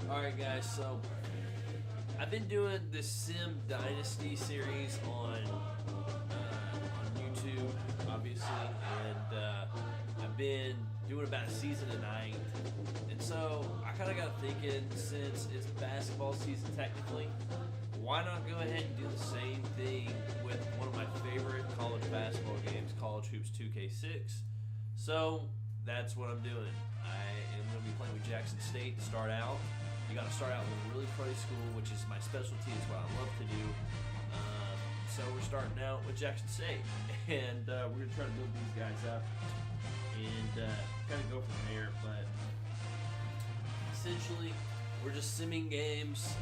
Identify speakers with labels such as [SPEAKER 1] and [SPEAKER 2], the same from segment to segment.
[SPEAKER 1] Alright guys, so I've been doing this Sim Dynasty series on YouTube, obviously, and I've been doing about a season a night. And so I kind of got thinking, since it's basketball season technically, why not go ahead and do the same thing with one of my favorite college basketball games, College Hoops 2K6. So that's what I'm doing. I am going to be playing with Jackson State to start out. You got to start out with a really pro school, which is my specialty. It's what I love to do. So we're starting out with Jackson State, and we're going to try to build these guys up and kind of go from there. But essentially, we're just simming games,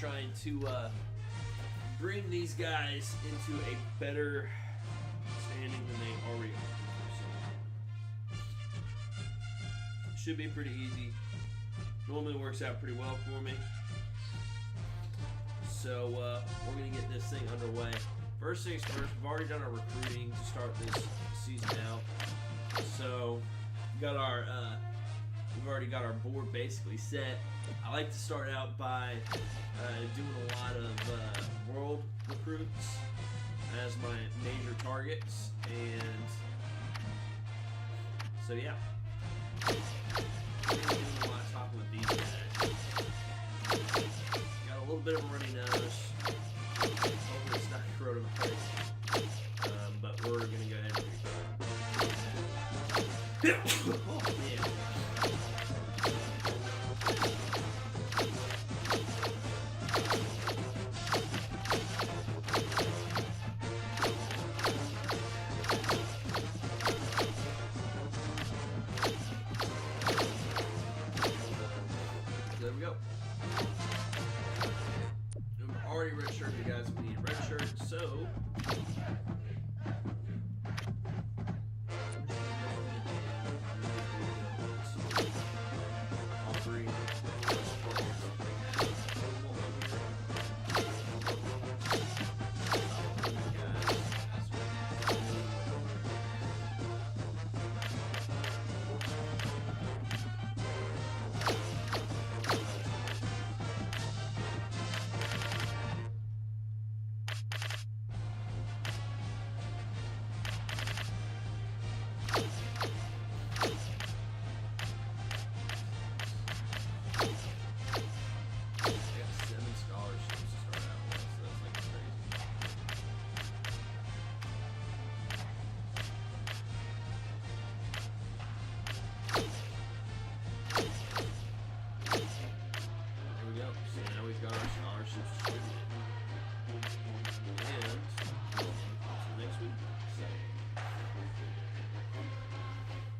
[SPEAKER 1] trying to bring these guys into a better standing than they already are. So, should be pretty easy. Normally works out pretty well for me. So we're going to get this thing underway. First things first, we've already done our recruiting to start this season out. So we've already got our board basically set. I like to start out by doing a lot of world recruits as my major targets. And so yeah. Doing a lot of talking with these guys. Got a little bit of a runny nose. Hopefully it's not coronavirus. But we're going to go ahead and record. Oh, man. There we go. I'm already redshirted, guys. We need a red shirt, so all three.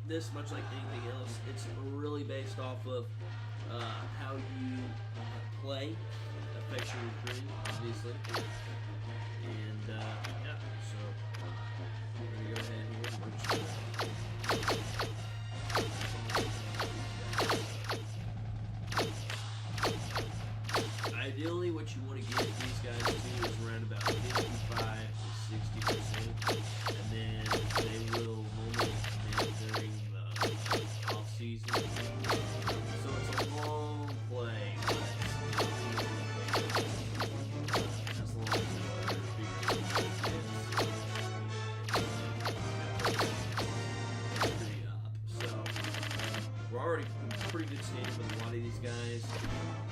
[SPEAKER 1] This, much like anything else, it's really based off of how you play affects your recruiting, obviously. And yeah, so we're gonna go ahead here and ideally, what you want to get these guys to is around about 55 to 60%, and then they will normally during the off season. So it's a long play. As long as pretty up. So we're already in pretty good standing with a lot of these guys,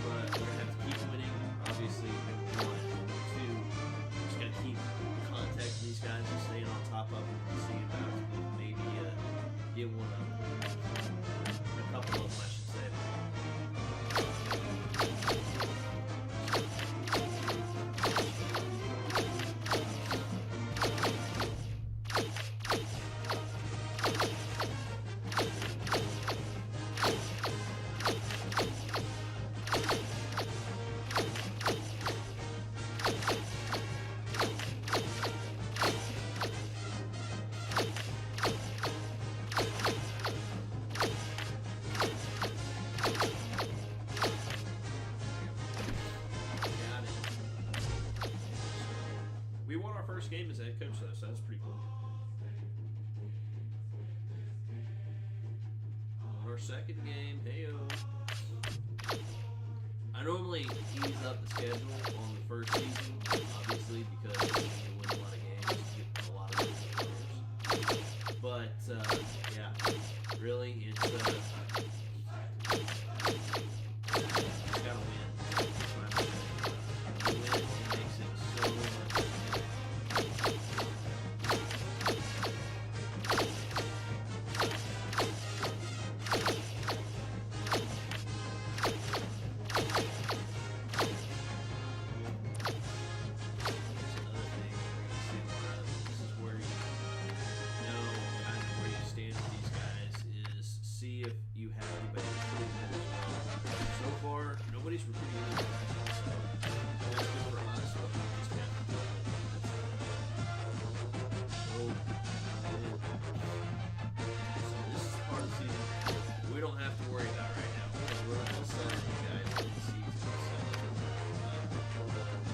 [SPEAKER 1] but we're gonna have to keep winning. Obviously, we want to just gotta keep contact with these guys and staying on top of them and see about maybe get one of them. A couple of them, I should say. We won our first game as head coach, though, so that's pretty cool. On our second game, hey-o. I normally ease up the schedule on the first season, obviously, because you win a lot of games, you get a lot of good players. But yeah, really, it's you just gotta win. You win, it makes it so much easier. See if you have anybody recruiting them as well. So far, nobody's recruiting them. So that's good for us, but we just have to do it. So this is part of the season we don't have to worry about right now because we're not going to sell you guys in the season. So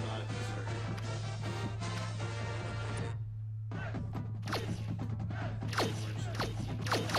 [SPEAKER 1] not a concern. And we're just going to keep going.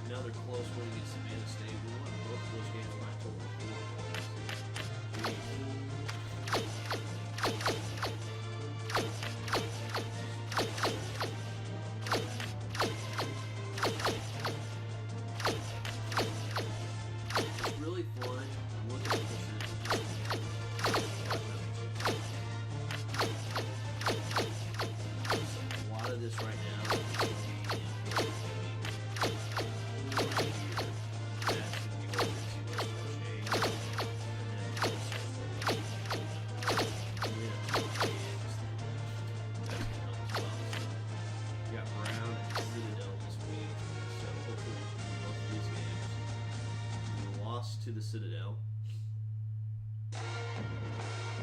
[SPEAKER 1] Another close win against Savannah State. We won both of those games by a total of 4 points. It's really fun looking at this. A lot of this right now. To the Citadel,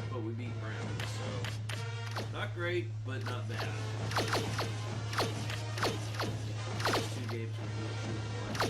[SPEAKER 1] but we beat Brown, so not great, but not bad. These 2 games we really should have won.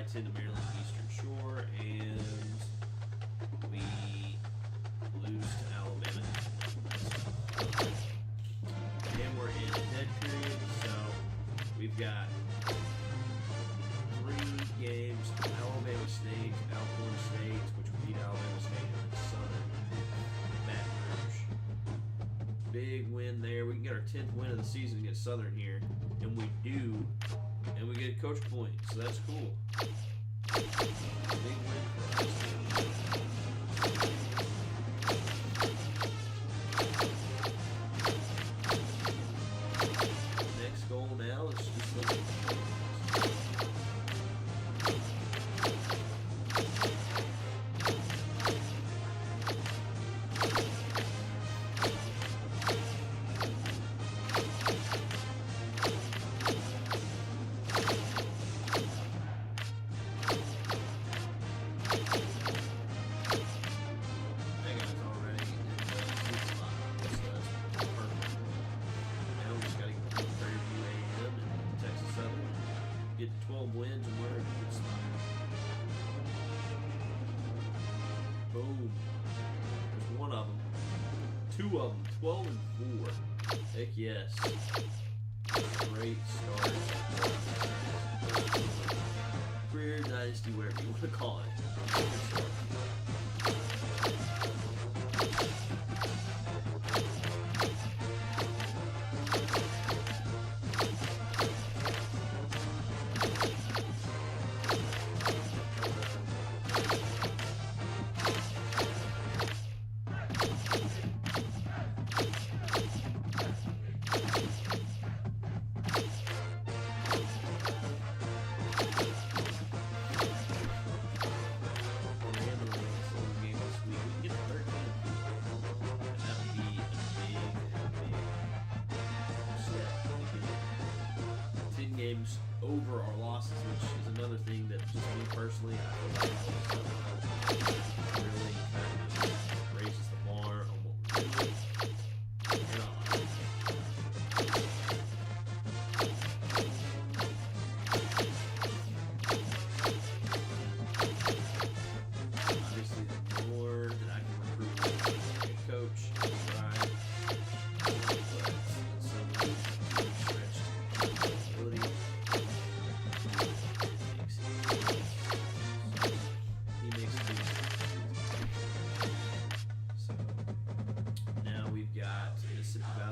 [SPEAKER 1] I-10 to Maryland Eastern Shore, and we lose to Alabama. And we're in dead period, so we've got 3 games: Alabama State, Alcorn State, which we beat Alabama State, and then Southern Baton Rouge. Big win there. We can get our 10th win of the season against Southern here, and we do, and we get a coach point, so that's cool. Big win for us. Next goal now is just looking for get to 12 wins and we're in a good spot. Boom. There's one of them. 2 of them. 12 and 4. Heck yes. Great start. Career, dynasty, whatever you want to call it. Good start. Games over our losses, which is another thing that just me personally, I feel like really kind of raises the bar on what we're doing. And obviously, the more that I can recruit a coach, right?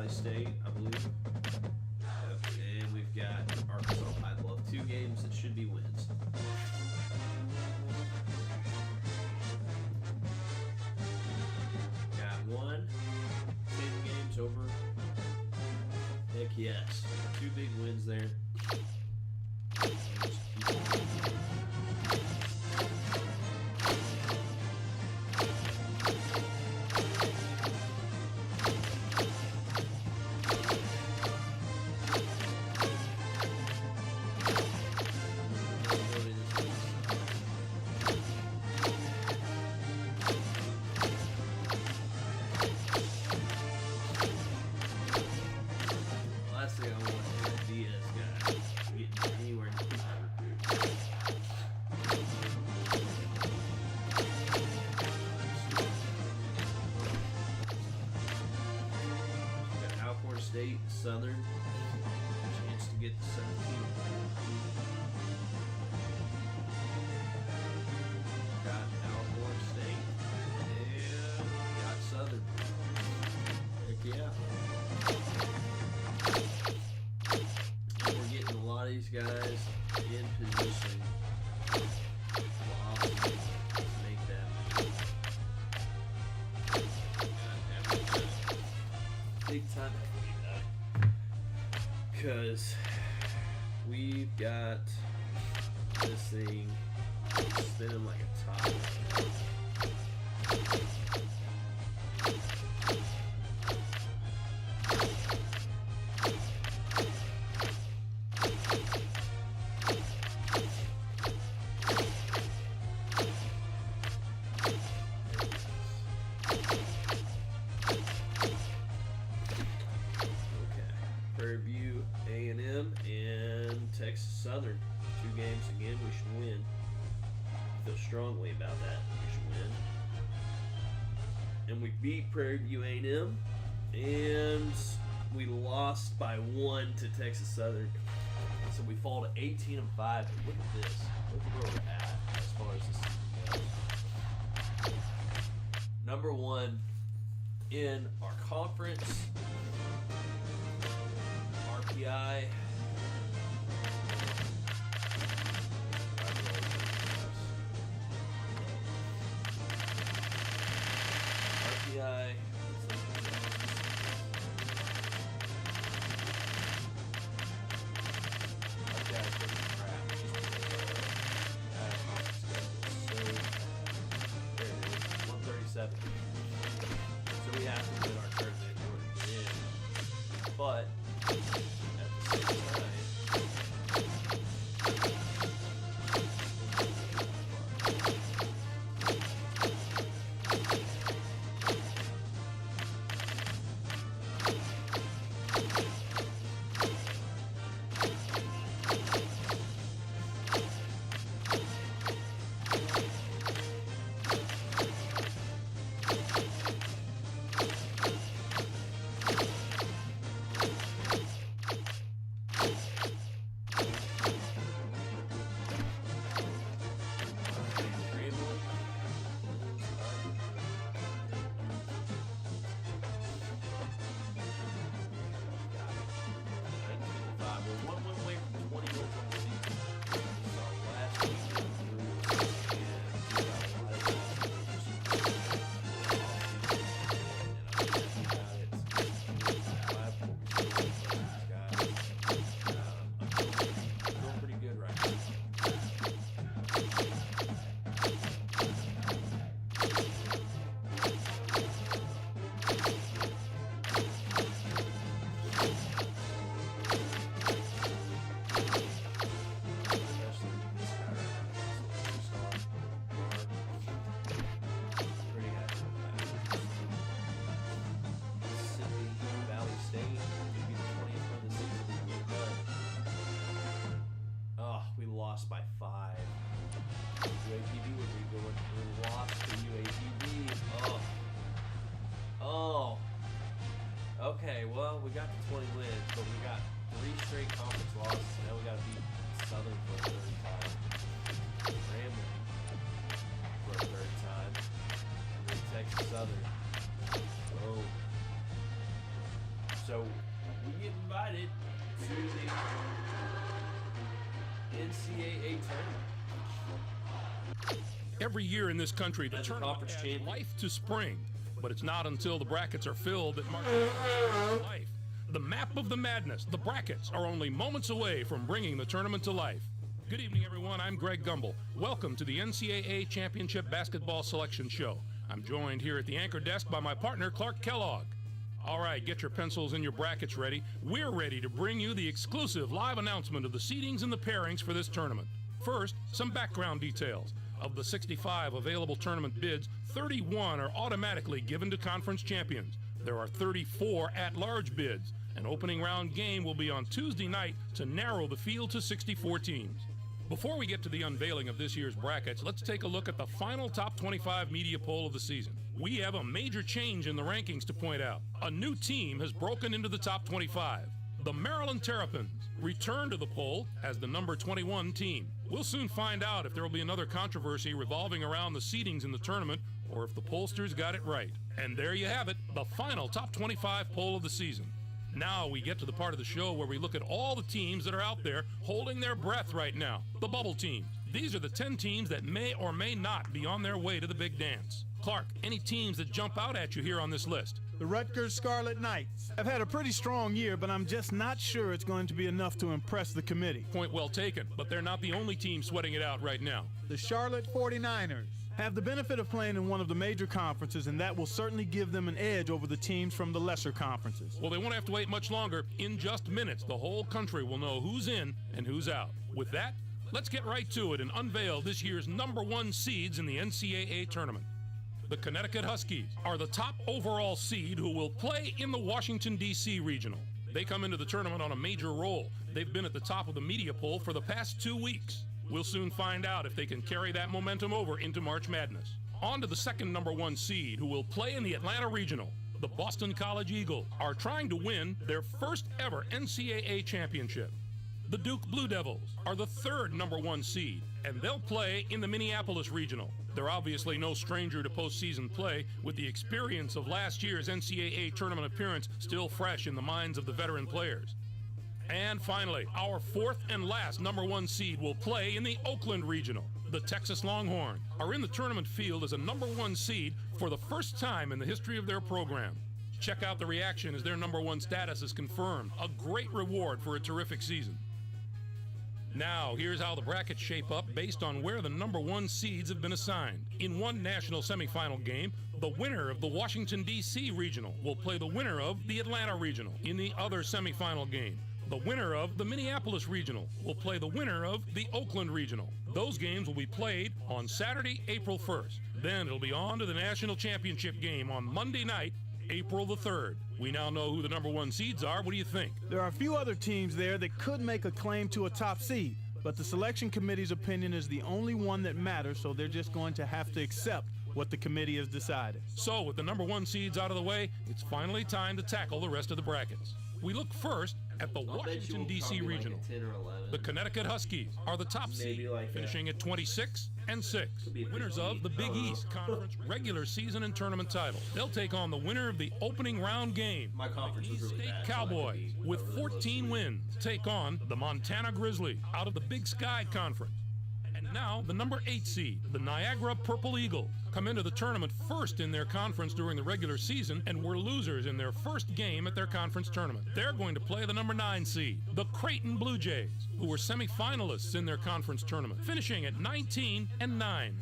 [SPEAKER 1] State, I believe. And we've got Arkansas High Bluff. 2 games that should be wins. Got 1. 10 games over. Heck yes. 2 big wins there. Last thing I want is Diaz guy getting anywhere near my recruit. Got Alcorn State, Southern. Chance to get the 17. Got Alcorn State. And got Southern. Heck yeah. And we're getting a lot of these guys in position to make that big time because we've got this thing spinning like a top. A&M and Texas Southern. 2 games again we should win. feel strongly about that. We should win. And we beat Prairie View A&M, and we lost by 1 to Texas Southern. So we fall to 18-5. And look at this. Look at where we're at as far as this season goes. Number 1 in our conference, RPI. RPI. So we have to win our tournament in order to get in. But at the same time, lost by 5. UAPB would be going through loss to UAPB. Oh. Okay, well, we got the 20 wins, but we got 3 straight conference losses. Now we got to beat Southern for a third time. Grambling for a third time. And then Texas Southern. Oh. So, we get invited to the NCAA tournament.
[SPEAKER 2] Every year in this country, the tournament adds life to spring, but it's not until the brackets are filled that marks life. The map of the madness, the brackets, are only moments away from bringing the tournament to life. Good evening, everyone. I'm Greg Gumbel. Welcome to the NCAA Championship Basketball Selection Show. I'm joined here at the anchor desk by my partner, Clark Kellogg. All right, get your pencils and your brackets ready. We're ready to bring you the exclusive live announcement of the seedings and the pairings for this tournament. First, some background details. Of the 65 available tournament bids, 31 are automatically given to conference champions. There are 34 at-large bids. An opening round game will be on Tuesday night to narrow the field to 64 teams. Before we get to the unveiling of this year's brackets, let's take a look at the final top 25 media poll of the season. We have a major change in the rankings to point out. A new team has broken into the top 25. The Maryland Terrapins return to the poll as the number 21 team. We'll soon find out if there will be another controversy revolving around the seedings in the tournament or if the pollsters got it right. And there you have it, the final top 25 poll of the season. Now we get to the part of the show where we look at all the teams that are out there holding their breath right now, the bubble teams. These are the 10 teams that may or may not be on their way to the big dance. Clark, any teams that jump out at you here on this list?
[SPEAKER 3] The Rutgers Scarlet Knights have had a pretty strong year, but I'm just not sure it's going to be enough to impress the committee.
[SPEAKER 2] Point well taken, but they're not the only team sweating it out right now.
[SPEAKER 3] The Charlotte 49ers have the benefit of playing in one of the major conferences, and that will certainly give them an edge over the teams from the lesser conferences.
[SPEAKER 2] Well, they won't have to wait much longer. In just minutes, the whole country will know who's in and who's out. With that, let's get right to it and unveil this year's number 1 seeds in the NCAA tournament. The Connecticut Huskies are the top overall seed who will play in the Washington, D.C. regional. They come into the tournament on a major roll. They've been at the top of the media poll for the past 2 weeks. We'll soon find out if they can carry that momentum over into March Madness. On to the second #1 seed who will play in the Atlanta Regional. The Boston College Eagles are trying to win their first ever NCAA championship. The Duke Blue Devils are the third #1 seed, and they'll play in the Minneapolis Regional. They're obviously no stranger to postseason play, with the experience of last year's NCAA tournament appearance still fresh in the minds of the veteran players. And finally, our fourth and last #1 seed will play in the Oakland Regional. The Texas Longhorns are in the tournament field as a #1 seed for the first time in the history of their program. Check out the reaction as their #1 status is confirmed. A great reward for a terrific season. Now, here's how the brackets shape up based on where the #1 seeds have been assigned. In one national semifinal game, the winner of the Washington, D.C. Regional will play the winner of the Atlanta Regional. In the other semifinal game, the winner of the Minneapolis Regional will play the winner of the Oakland Regional. Those games will be played on Saturday, April 1st. Then it'll be on to the national championship game on Monday night, April the 3rd. We now know who the #1 seeds are. What do you think?
[SPEAKER 3] There are a few other teams there that could make a claim to a top seed, but the selection committee's opinion is the only one that matters, so they're just going to have to accept what the committee has decided.
[SPEAKER 2] So with the #1 seeds out of the way, it's finally time to tackle the rest of the brackets. We look first at the Washington, D.C. Regional. The Connecticut Huskies are the top seed, finishing at 26-6. Winners of the Big East Conference regular season and tournament title. They'll take on the winner of the opening round game.
[SPEAKER 1] My conference was really
[SPEAKER 2] State
[SPEAKER 1] bad.
[SPEAKER 2] Cowboys, with 14 wins, take on the Montana Grizzlies out of the Big Sky Conference. And now, the #8 seed, the Niagara Purple Eagles, come into the tournament first in their conference during the regular season and were losers in their first game at their conference tournament. They're going to play the #9 seed, the Creighton Blue Jays, who were semifinalists in their conference tournament, finishing at 19-9.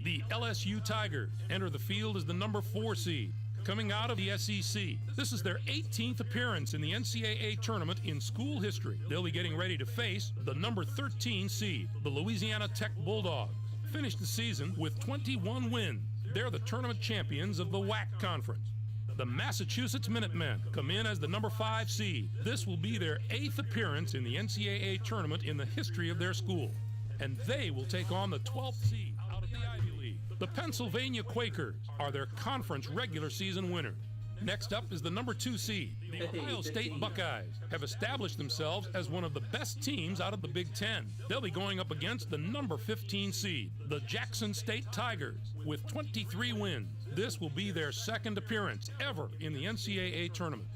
[SPEAKER 2] The LSU Tigers enter the field as the #4 seed, coming out of the SEC. This is their 18th appearance in the NCAA tournament in school history. They'll be getting ready to face the #13 seed, the Louisiana Tech Bulldogs. Finished the season with 21 wins. They're the tournament champions of the WAC Conference. The Massachusetts Minutemen come in as the #5 seed. This will be their 8th appearance in the NCAA tournament in the history of their school. And they will take on the 12th seed out of the Ivy League. The Pennsylvania Quakers are their conference regular season winners. Next up is the #2 seed. The Ohio State Buckeyes have established themselves as one of the best teams out of the Big Ten. They'll be going up against the #15 seed, the Jackson State Tigers, with 23 wins. This will be their second appearance ever in the NCAA tournament.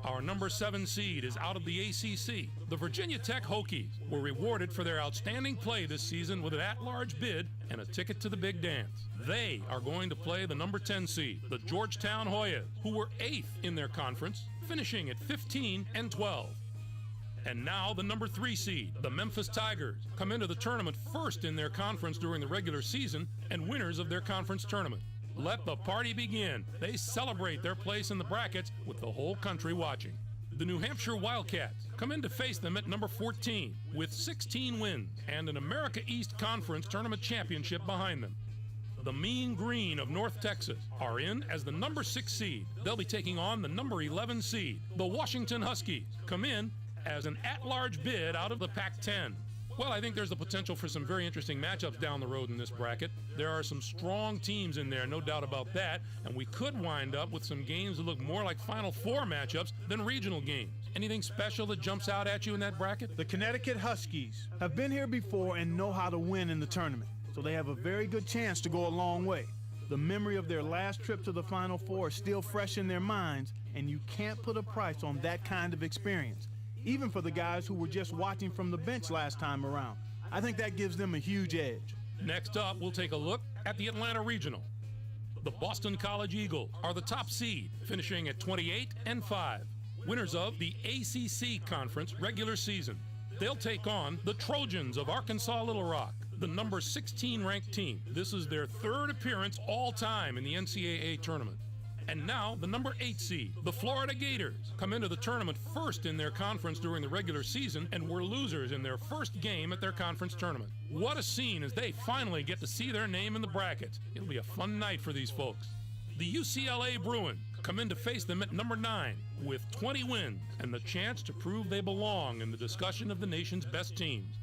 [SPEAKER 2] Our #7 seed is out of the ACC. The Virginia Tech Hokies were rewarded for their outstanding play this season with an at-large bid and a ticket to the big dance. They are going to play the #10 seed, the Georgetown Hoyas, who were 8th in their conference, finishing at 15-12. And now the #3 seed, the Memphis Tigers, come into the tournament first in their conference during the regular season and winners of their conference tournament. Let the party begin. They celebrate their place in the brackets with the whole country watching. The New Hampshire Wildcats come in to face them at #14 with 16 wins and an America East Conference tournament championship behind them. The Mean Green of North Texas are in as the #6 seed. They'll be taking on the #11 seed. The Washington Huskies come in as an at-large bid out of the Pac-10. Well, I think there's the potential for some very interesting matchups down the road in this bracket. There are some strong teams in there, no doubt about that, and we could wind up with some games that look more like Final Four matchups than regional games. Anything special that jumps out at you in that bracket?
[SPEAKER 3] The Connecticut Huskies have been here before and know how to win in the tournament, so they have a very good chance to go a long way. The memory of their last trip to the Final Four is still fresh in their minds, and you can't put a price on that kind of experience, even for the guys who were just watching from the bench last time around. I think that gives them a huge edge.
[SPEAKER 2] Next up, we'll take a look at the Atlanta Regional. The Boston College Eagles are the top seed, finishing at 28-5. Winners of the ACC Conference regular season. They'll take on the Trojans of Arkansas Little Rock, the #16 ranked team. This is their 3rd appearance all time in the NCAA tournament. And now the #8 seed, the Florida Gators, come into the tournament first in their conference during the regular season and were losers in their first game at their conference tournament. What a scene as they finally get to see their name in the brackets. It'll be a fun night for these folks. The UCLA Bruins come in to face them at #9 with 20 wins and the chance to prove they belong in the discussion of the nation's best teams.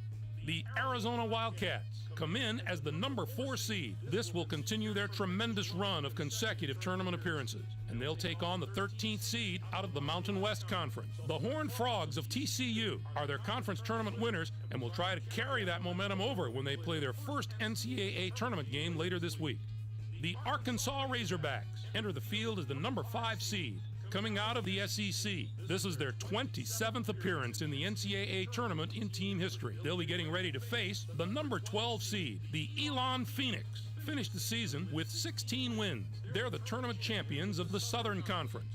[SPEAKER 2] The Arizona Wildcats come in as the number 4 seed. This will continue their tremendous run of consecutive tournament appearances, and they'll take on the 13th seed out of the Mountain West Conference. The Horned Frogs of TCU are their conference tournament winners and will try to carry that momentum over when they play their first NCAA tournament game later this week. The Arkansas Razorbacks enter the field as the number 5 seed. Coming out of the SEC, this is their 27th appearance in the NCAA tournament in team history. They'll be getting ready to face the number 12 seed, the Elon Phoenix. Finished the season with 16 wins. They're the tournament champions of the Southern Conference.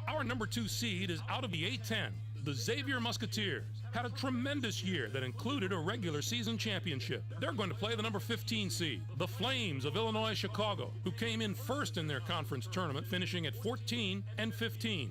[SPEAKER 2] Our number 2 seed is out of the A-10. The Xavier Musketeers had a tremendous year that included a regular season championship. They're going to play the number 15 seed, the Flames of Illinois Chicago, who came in first in their conference tournament, finishing at 14-15.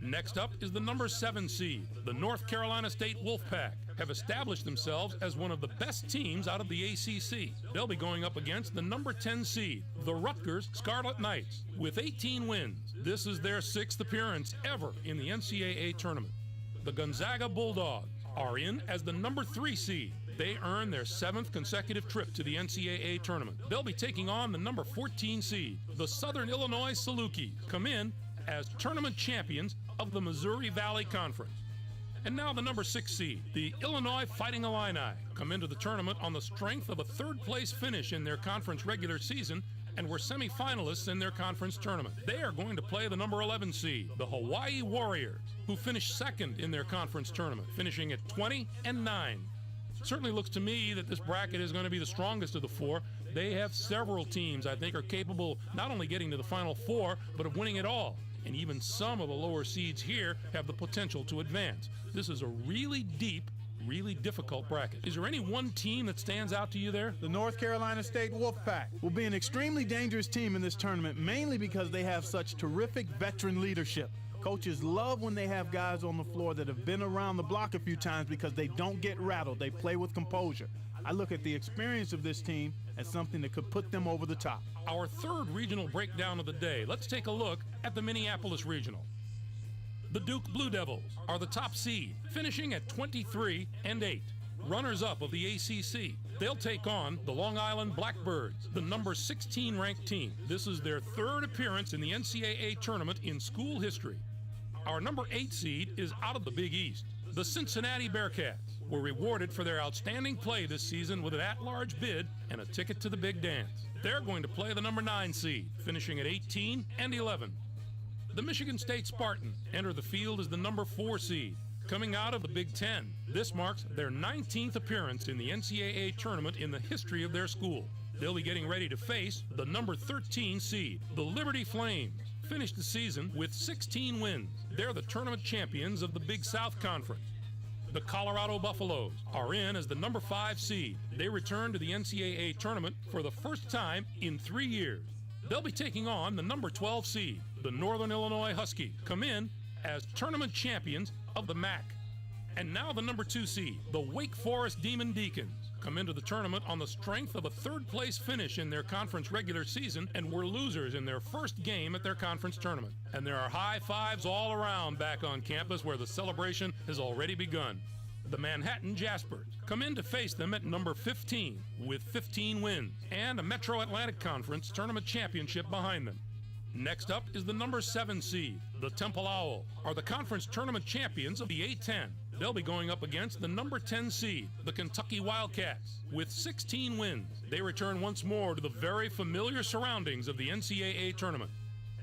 [SPEAKER 2] Next up is the number 7 seed, the North Carolina State Wolfpack, have established themselves as one of the best teams out of the ACC. They'll be going up against the number 10 seed, the Rutgers Scarlet Knights, with 18 wins. This is their 6th appearance ever in the NCAA tournament. The Gonzaga Bulldogs are in as the number 3 seed. They earn their 7th consecutive trip to the NCAA tournament. They'll be taking on the number 14 seed, the Southern Illinois Salukis, come in as tournament champions of the Missouri Valley Conference. And now the number 6 seed, the Illinois Fighting Illini, come into the tournament on the strength of a 3rd place finish in their conference regular season and were semifinalists in their conference tournament. They are going to play the number 11 seed, the Hawaii Warriors, who finished 2nd in their conference tournament, finishing at 20-9. Certainly looks to me that this bracket is going to be the strongest of the 4. They have several teams I think are capable not only getting to the Final 4, but of winning it all. And even some of the lower seeds here have the potential to advance. This is a really deep, really difficult bracket. Is there any one team that stands out to you there?
[SPEAKER 3] The North Carolina State Wolfpack will be an extremely dangerous team in this tournament, mainly because they have such terrific veteran leadership. Coaches love when they have guys on the floor that have been around the block a few times because they don't get rattled. They play with composure. I look at the experience of this team as something that could put them over the top.
[SPEAKER 2] Our 3rd regional breakdown of the day. Let's take a look at the Minneapolis Regional. The Duke Blue Devils are the top seed, finishing at 23-8. Runners-up of the ACC. They'll take on the Long Island Blackbirds, the number 16 ranked team. This is their 3rd appearance in the NCAA tournament in school history. Our number 8 seed is out of the Big East. The Cincinnati Bearcats were rewarded for their outstanding play this season with an at-large bid and a ticket to the big dance. They're going to play the number 9 seed, finishing at 18-11. The Michigan State Spartans enter the field as the number 4 seed. Coming out of the Big Ten, this marks their 19th appearance in the NCAA tournament in the history of their school. They'll be getting ready to face the number 13 seed, the Liberty Flames. Finished the season with 16 wins. They're the tournament champions of the Big South Conference. The Colorado Buffaloes are in as the number 5 seed. They return to the NCAA tournament for the first time in 3 years. They'll be taking on the number 12 seed, the Northern Illinois Huskies, come in as tournament champions of the MAC. And now the number 2 seed, the Wake Forest Demon Deacons, come into the tournament on the strength of a 3rd place finish in their conference regular season and were losers in their first game at their conference tournament. And there are high fives all around back on campus where the celebration has already begun. The Manhattan Jaspers come in to face them at number 15 with 15 wins and a Metro Atlantic Conference tournament championship behind them. Next up is the number 7 seed, the Temple Owls, are the conference tournament champions of the A-10. They'll be going up against the number 10 seed, the Kentucky Wildcats, with 16 wins. They return once more to the very familiar surroundings of the NCAA tournament.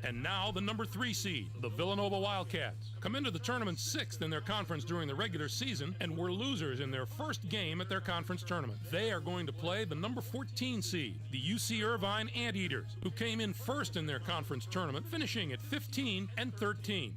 [SPEAKER 2] And now the number 3 seed, the Villanova Wildcats, come into the tournament 6th in their conference during the regular season and were losers in their first game at their conference tournament. They are going to play the number 14 seed, the UC Irvine Anteaters, who came in first in their conference tournament, finishing at 15-13.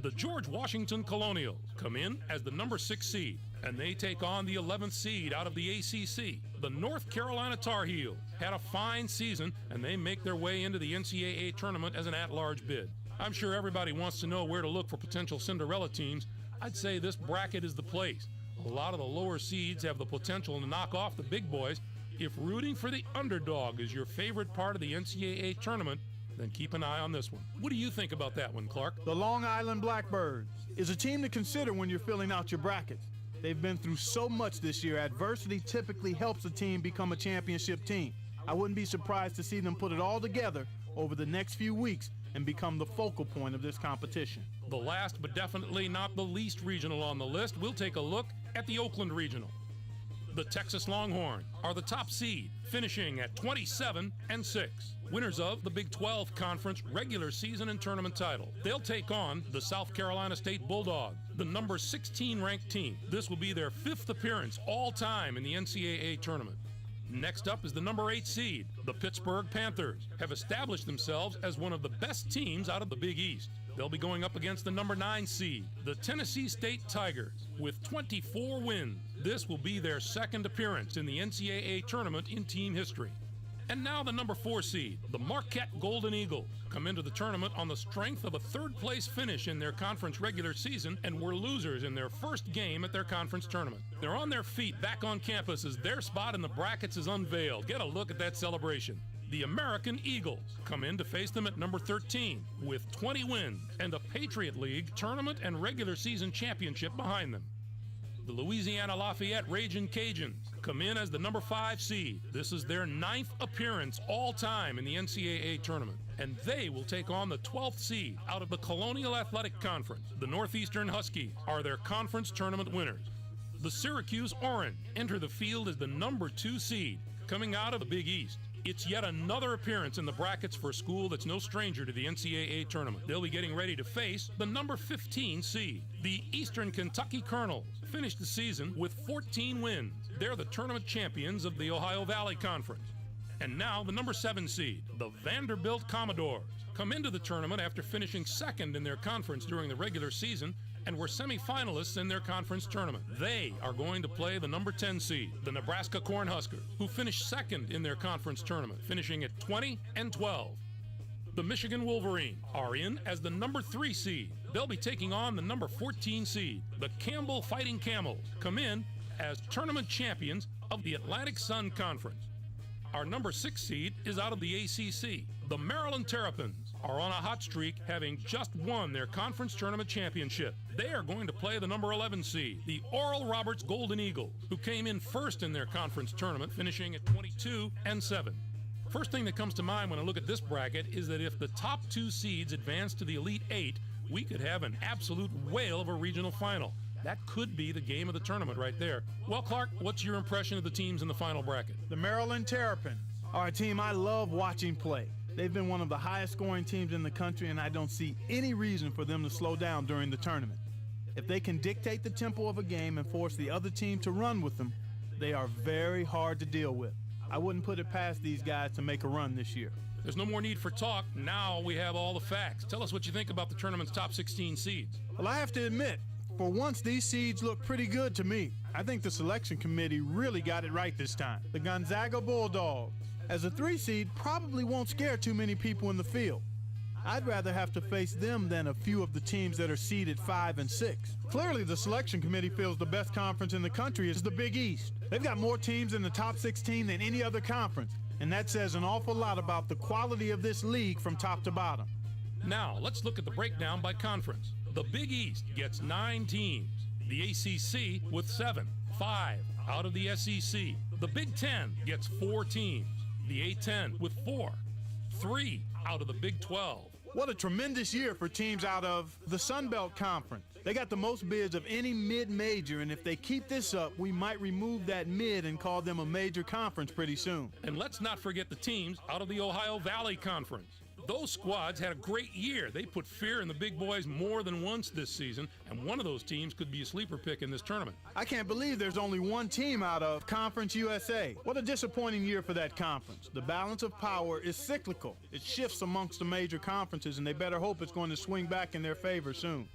[SPEAKER 2] The George Washington Colonials come in as the number 6 seed, and they take on the 11th seed out of the ACC. The North Carolina Tar Heels had a fine season, and they make their way into the NCAA tournament as an at-large bid. I'm sure everybody wants to know where to look for potential Cinderella teams. I'd say this bracket is the place. A lot of the lower seeds have the potential to knock off the big boys. If rooting for the underdog is your favorite part of the NCAA tournament, then keep an eye on this one. What do you think about that one, Clark?
[SPEAKER 3] The Long Island Blackbirds is a team to consider when you're filling out your brackets. They've been through so much this year. Adversity typically helps a team become a championship team. I wouldn't be surprised to see them put it all together over the next few weeks and become the focal point of this competition.
[SPEAKER 2] The last but definitely not the least regional on the list, we'll take a look at the Oakland Regional. The Texas Longhorns are the top seed, finishing at 27-6. Winners of the Big 12 Conference regular season and tournament title. They'll take on the South Carolina State Bulldogs, the number 16 ranked team. This will be their 5th appearance all time in the NCAA tournament. Next up is the number 8 seed. The Pittsburgh Panthers have established themselves as one of the best teams out of the Big East. They'll be going up against the number 9 seed, the Tennessee State Tigers, with 24 wins. This will be their 2nd appearance in the NCAA tournament in team history. And now the number 4 seed, the Marquette Golden Eagles, come into the tournament on the strength of a 3rd place finish in their conference regular season and were losers in their first game at their conference tournament. They're on their feet back on campus as their spot in the brackets is unveiled. Get a look at that celebration. The American Eagles come in to face them at number 13 with 20 wins and a Patriot League tournament and regular season championship behind them. The Louisiana Lafayette Ragin' Cajuns come in as the number 5 seed. This is their 9th appearance all time in the NCAA tournament, and they will take on the 12th seed out of the Colonial Athletic Conference. The Northeastern Huskies are their conference tournament winners. The Syracuse Orange enter the field as the number 2 seed, coming out of the Big East. It's yet another appearance in the brackets for a school that's no stranger to the NCAA tournament. They'll be getting ready to face the number 15 seed. The Eastern Kentucky Colonels finished the season with 14 wins. They're the tournament champions of the Ohio Valley Conference. And now the number 7 seed, the Vanderbilt Commodores, come into the tournament after finishing 2nd in their conference during the regular season and were semifinalists in their conference tournament. They are going to play the number 10 seed, the Nebraska Cornhuskers, who finished 2nd in their conference tournament, finishing at 20-12. The Michigan Wolverines are in as the number 3 seed. They'll be taking on the number 14 seed. The Campbell Fighting Camels come in as tournament champions of the Atlantic Sun Conference. Our number 6 seed is out of the ACC. The Maryland Terrapins are on a hot streak, having just won their conference tournament championship. They are going to play the number 11 seed, the Oral Roberts Golden Eagles, who came in 1st in their conference tournament, finishing at 22-7. First thing that comes to mind when I look at this bracket is that if the top 2 seeds advance to the Elite 8, we could have an absolute whale of a regional final. That could be the game of the tournament right there. Well, Clark, what's your impression of the teams in the final bracket?
[SPEAKER 3] The Maryland Terrapins are a team I love watching play. They've been one of the highest scoring teams in the country, and I don't see any reason for them to slow down during the tournament. If they can dictate the tempo of a game and force the other team to run with them, they are very hard to deal with. I wouldn't put it past these guys to make a run this year.
[SPEAKER 2] There's no more need for talk. Now we have all the facts. Tell us what you think about the tournament's top 16 seeds.
[SPEAKER 3] Well, I have to admit, for once, these seeds look pretty good to me. I think the selection committee really got it right this time. The Gonzaga Bulldogs, as a 3 seed, probably won't scare too many people in the field. I'd rather have to face them than a few of the teams that are seeded 5 and 6. Clearly, the selection committee feels the best conference in the country is the Big East. They've got more teams in the top 16 than any other conference, and that says an awful lot about the quality of this league from top to bottom.
[SPEAKER 2] Now, let's look at the breakdown by conference. The Big East gets 9 teams. The ACC with 7, 5 out of the SEC. The Big Ten gets 4 teams. The A-10 with 4, 3 out of the Big 12.
[SPEAKER 3] What a tremendous year for teams out of the Sun Belt Conference. They got the most bids of any mid-major, and if they keep this up, we might remove that mid and call them a major conference pretty soon.
[SPEAKER 2] And let's not forget the teams out of the Ohio Valley Conference. Those squads had a great year. They put fear in the big boys more than once this season, and one of those teams could be a sleeper pick in this tournament.
[SPEAKER 3] I can't believe there's only one team out of Conference USA. What a disappointing year for that conference. The balance of power is cyclical. It shifts amongst the major conferences, and they better hope it's going to swing back in their favor soon.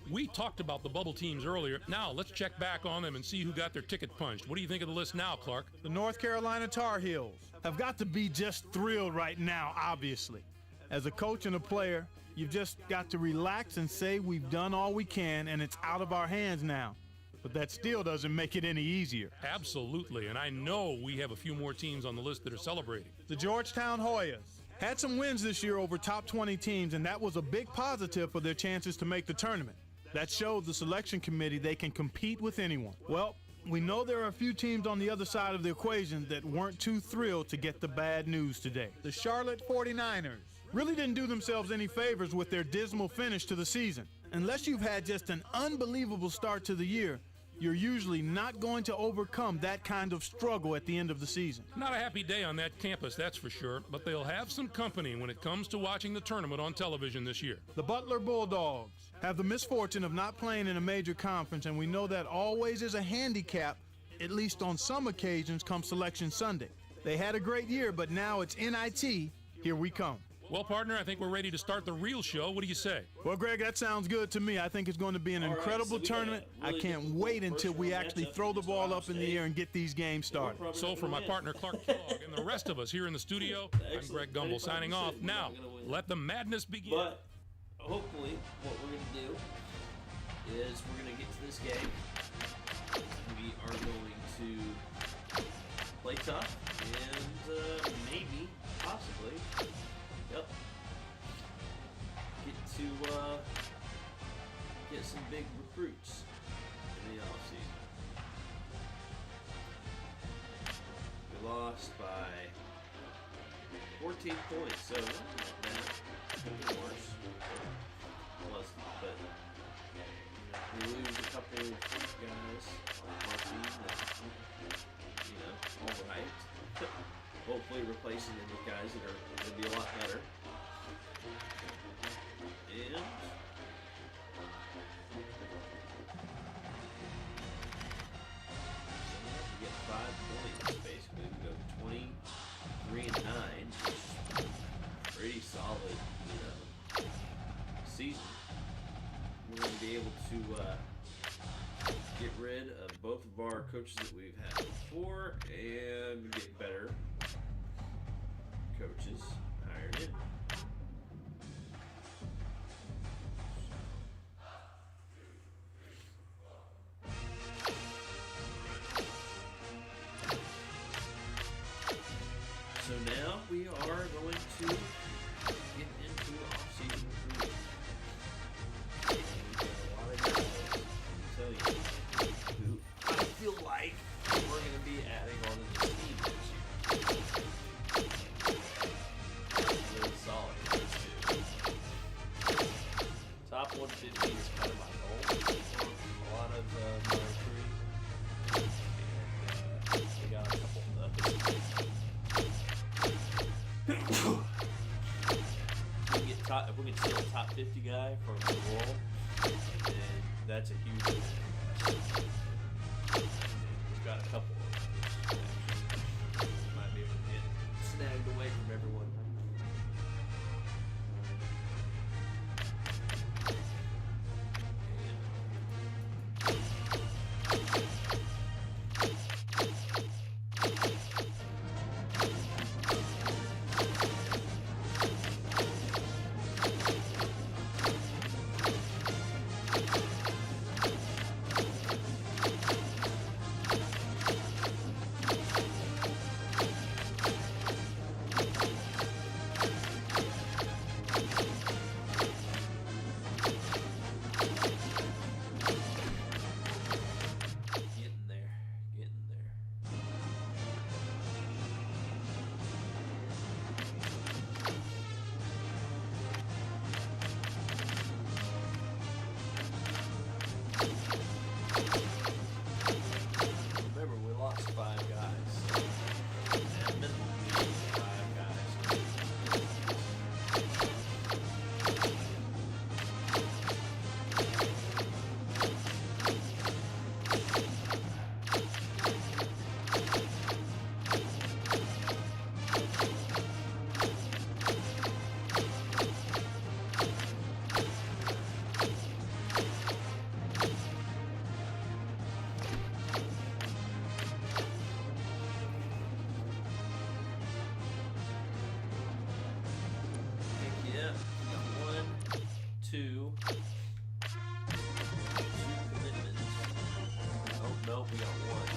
[SPEAKER 2] We talked about the bubble teams earlier. Now let's check back on them and see who got their ticket punched. What do you think of the list now, Clark?
[SPEAKER 3] The North Carolina Tar Heels have got to be just thrilled right now, obviously. As a coach and a player, you've just got to relax and say we've done all we can and it's out of our hands now. But that still doesn't make it any easier.
[SPEAKER 2] Absolutely, and I know we have a few more teams on the list that are celebrating.
[SPEAKER 3] The Georgetown Hoyas had some wins this year over top 20 teams, and that was a big positive for their chances to make the tournament. That showed the selection committee they can compete with anyone. Well, we know there are a few teams on the other side of the equation that weren't too thrilled to get the bad news today.
[SPEAKER 4] The Charlotte 49ers
[SPEAKER 3] really didn't do themselves any favors with their dismal finish to the season. Unless you've had just an unbelievable start to the year, you're usually not going to overcome that kind of struggle at the end of the season.
[SPEAKER 2] Not a happy day on that campus, that's for sure, but they'll have some company when it comes to watching the tournament on television this year.
[SPEAKER 3] The Butler Bulldogs have the misfortune of not playing in a major conference, and we know that always is a handicap, at least on some occasions, come Selection Sunday. They had a great year, but now it's NIT. Here we come.
[SPEAKER 2] Well, partner, I think we're ready to start the real show. What do you say?
[SPEAKER 3] Well, Greg, that sounds good to me. I think it's going to be an incredible tournament. I can't wait until we actually throw the ball up in the air and get these games started.
[SPEAKER 2] So for my partner, Clark Kellogg, and the rest of us here in the studio, I'm Greg Gumbel signing off. Now, let the madness begin.
[SPEAKER 1] But hopefully what we're going to do is we're going to get to this game. We are going to play tough and maybe, possibly, get some big recruits in the offseason. We lost by 14 points, so not bad. Could be worse. It wasn't, but we lose a couple guys on our team that, alright. Hopefully replacing them with guys that are going to be a lot better. And we get 5 points, basically. We go 23-9. Pretty solid, season. We're going to be able to get rid of both of our coaches that we've had before and get better coaches hired in. So now we are going to get into off-season recruiting. We've got a lot of guys, I'll tell you, who I feel like we're going to be adding on to the team this year. Really solid. Top 150 is kind of my goal. A lot of my recruiting. And we got a couple of others. If we can steal a top 50 guy from the world, then that's a huge win. We've got a couple of those. We might be able to get snagged away from everyone. Two commitments. Oh, no, we got one.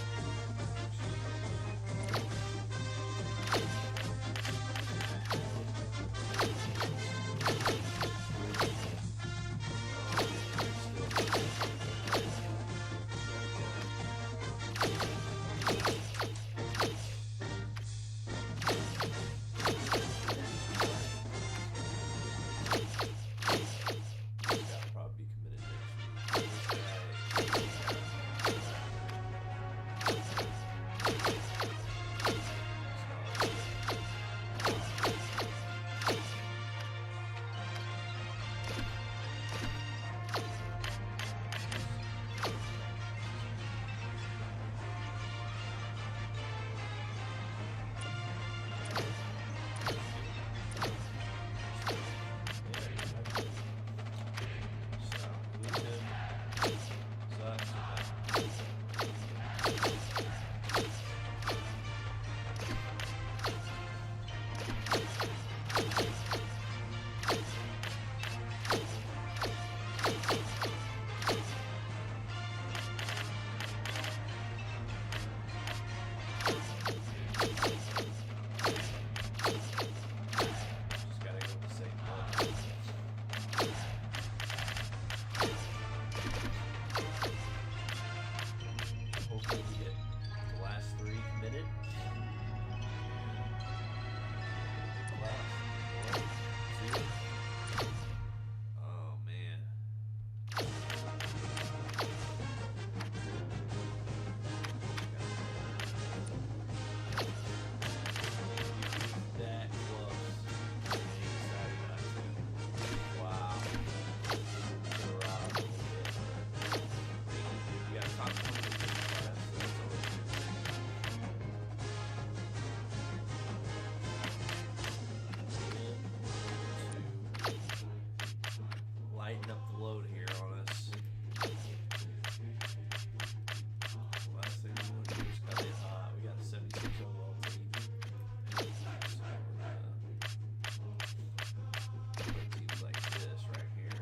[SPEAKER 1] here on us. Last thing we want to do is cut it hot. We got a 76 overall team. So teams like this right here.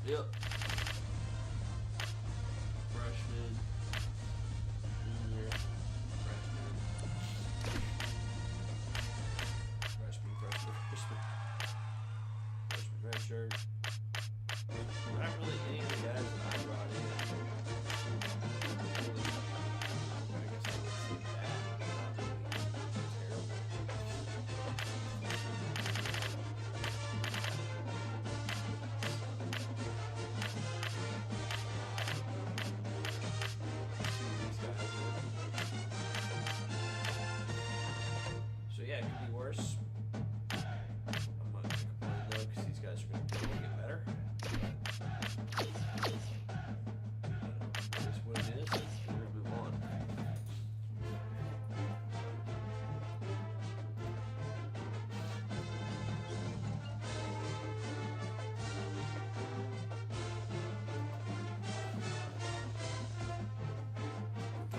[SPEAKER 1] Yep. Freshman. Junior. Freshman. Red shirt. Not really any of the guys that I brought in. I guess I would say that. So yeah, it could be worse. I'm not gonna complain though, because these guys are gonna get better. That's what it is. We're gonna move on.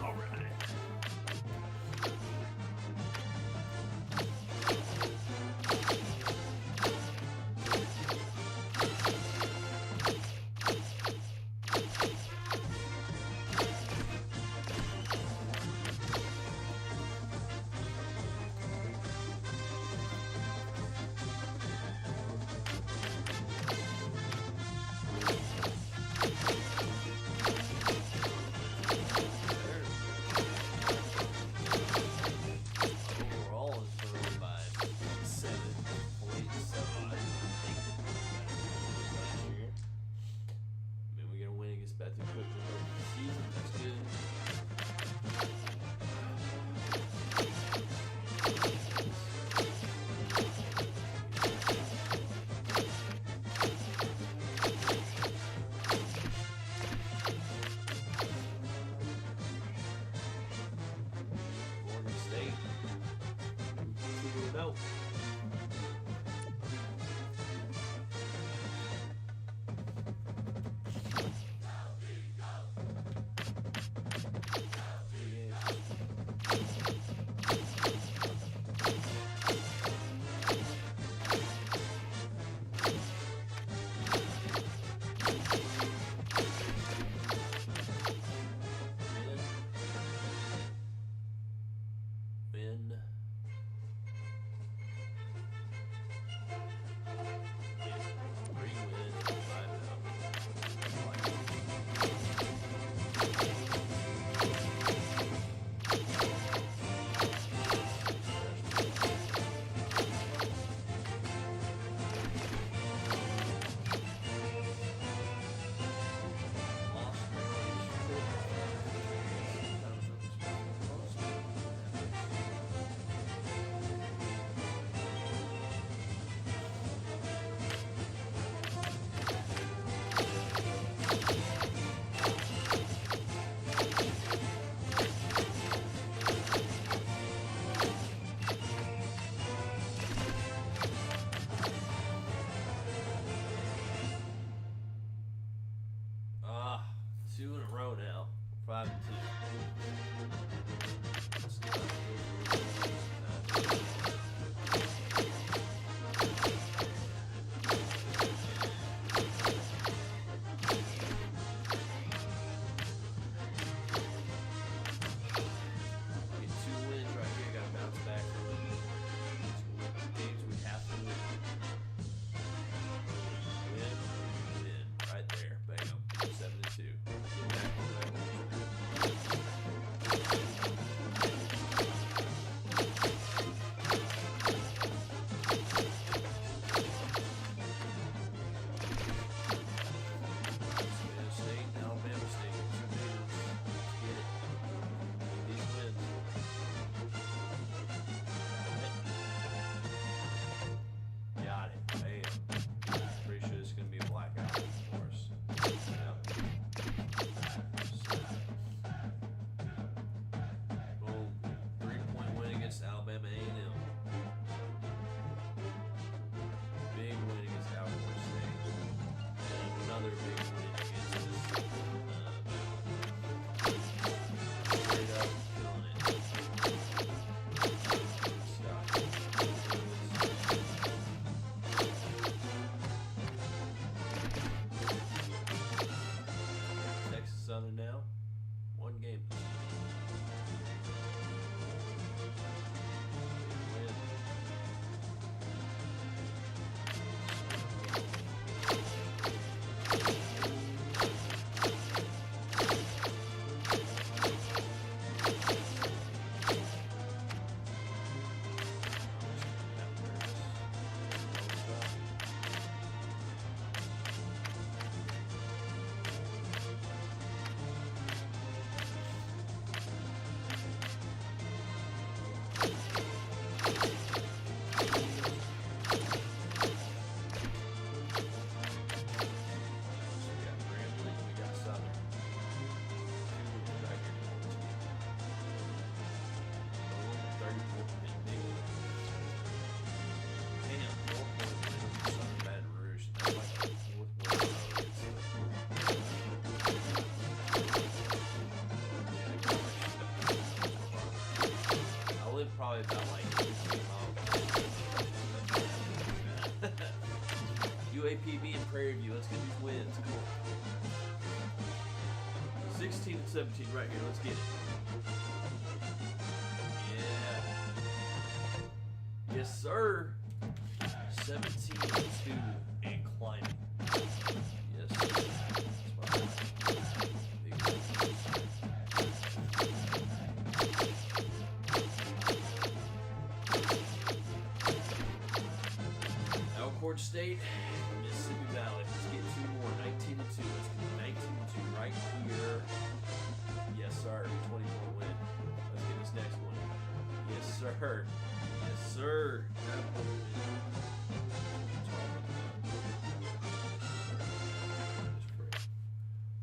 [SPEAKER 1] All right. JPB and Prairie View. Let's get these wins. Come on. 16 and 17 right here. Let's get it. Yeah. Yes, sir. 17 and 2 and climbing. Yes, sir. That's right. Big win. Alcorn State, Mississippi Valley. Let's get 2 more. 19 and 2. Let's get 19 and 2 right here. Yes, sir. 24 win. Let's get this next one. Yes, sir. Yes, sir.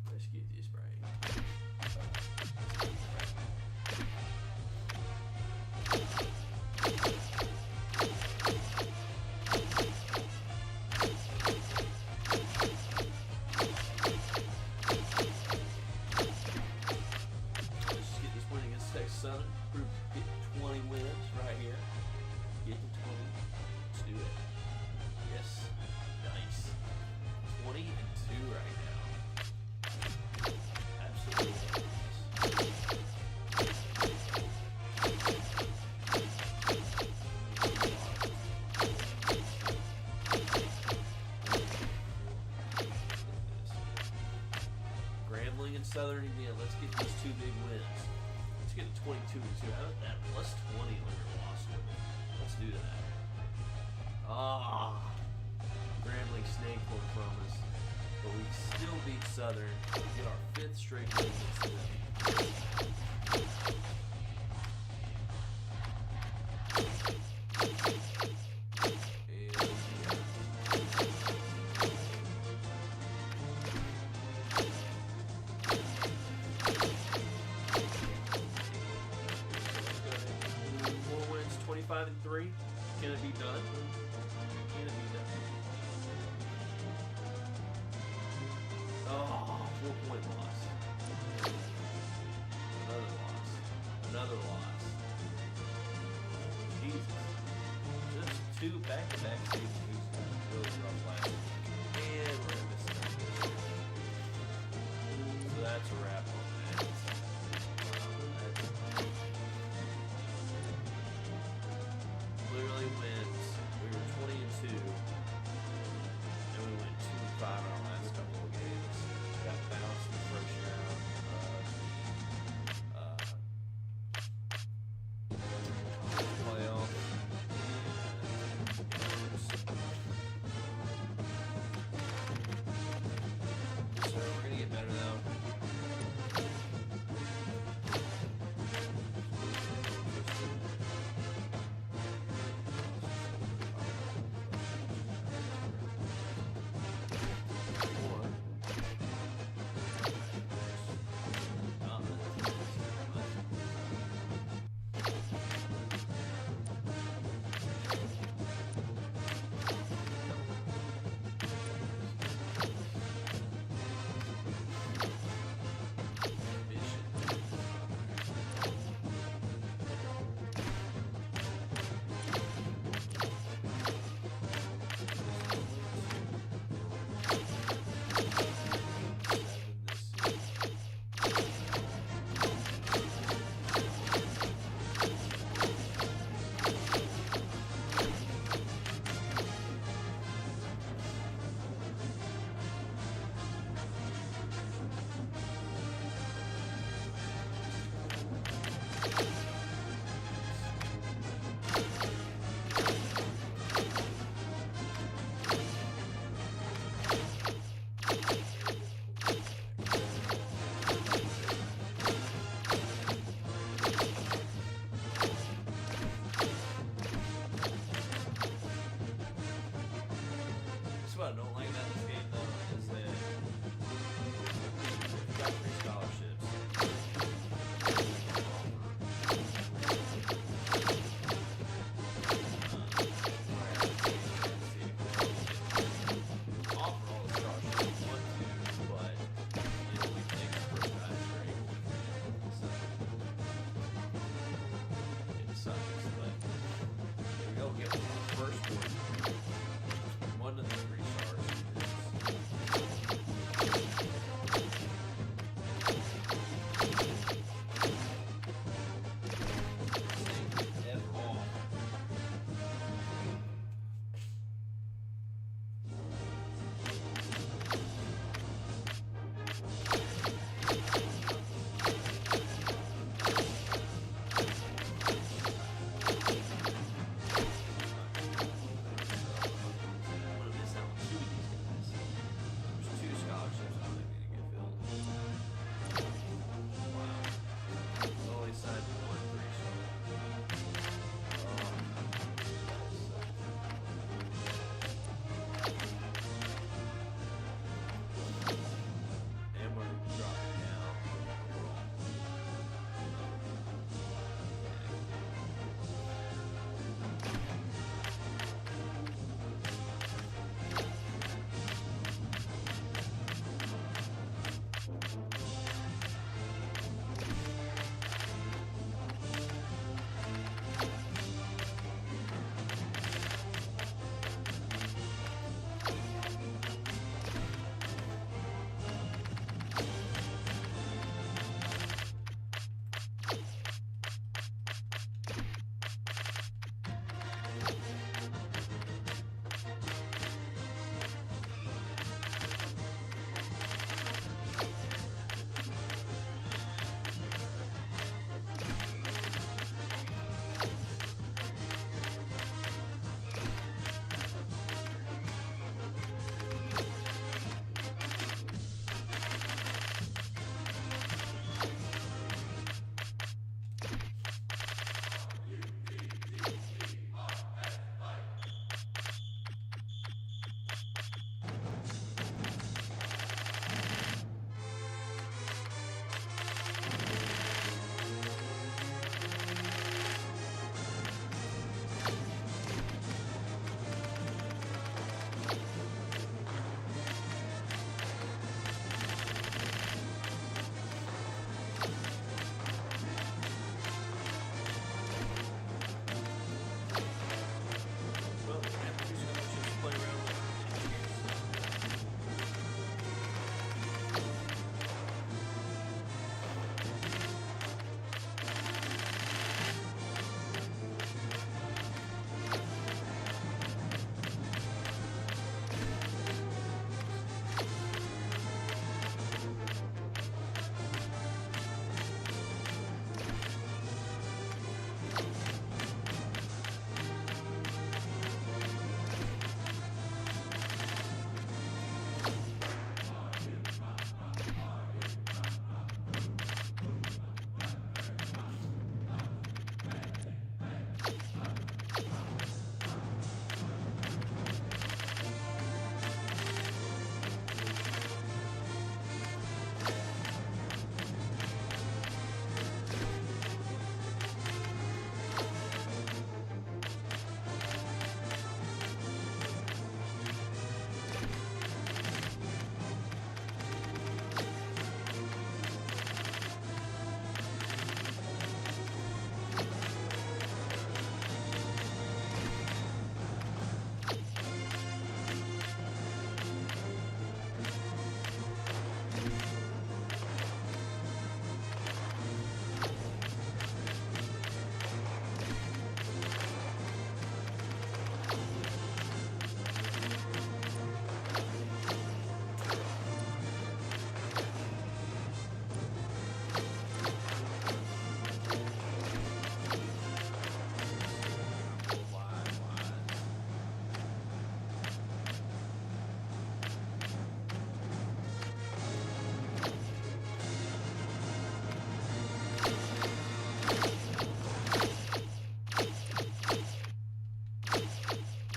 [SPEAKER 1] Let's get this right. Southern, get 20 wins right here. Get to 20. Let's do it. Yes. Nice. 20 and 2 right now. Absolutely. Grambling and Southern again. Let's get these 2 big wins. Let's get 22 and 2. How about that? Plus 20 on your loss. Let's do that. Grambling snake point from us. But we still beat Southern. Get our 5th straight win against them. And 3. Can it be done? Can it be done? Oh, 4-point loss. Another loss. Another loss. Jesus. Just 2 back-to-back seasons. Really rough last week. And we're gonna miss that. So that's a wrap on that. Clearly wins. We were 20 and 2, and we went 2 and 5 in our last couple of games. Got bounced in the first round. Playoff.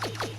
[SPEAKER 2] Bye.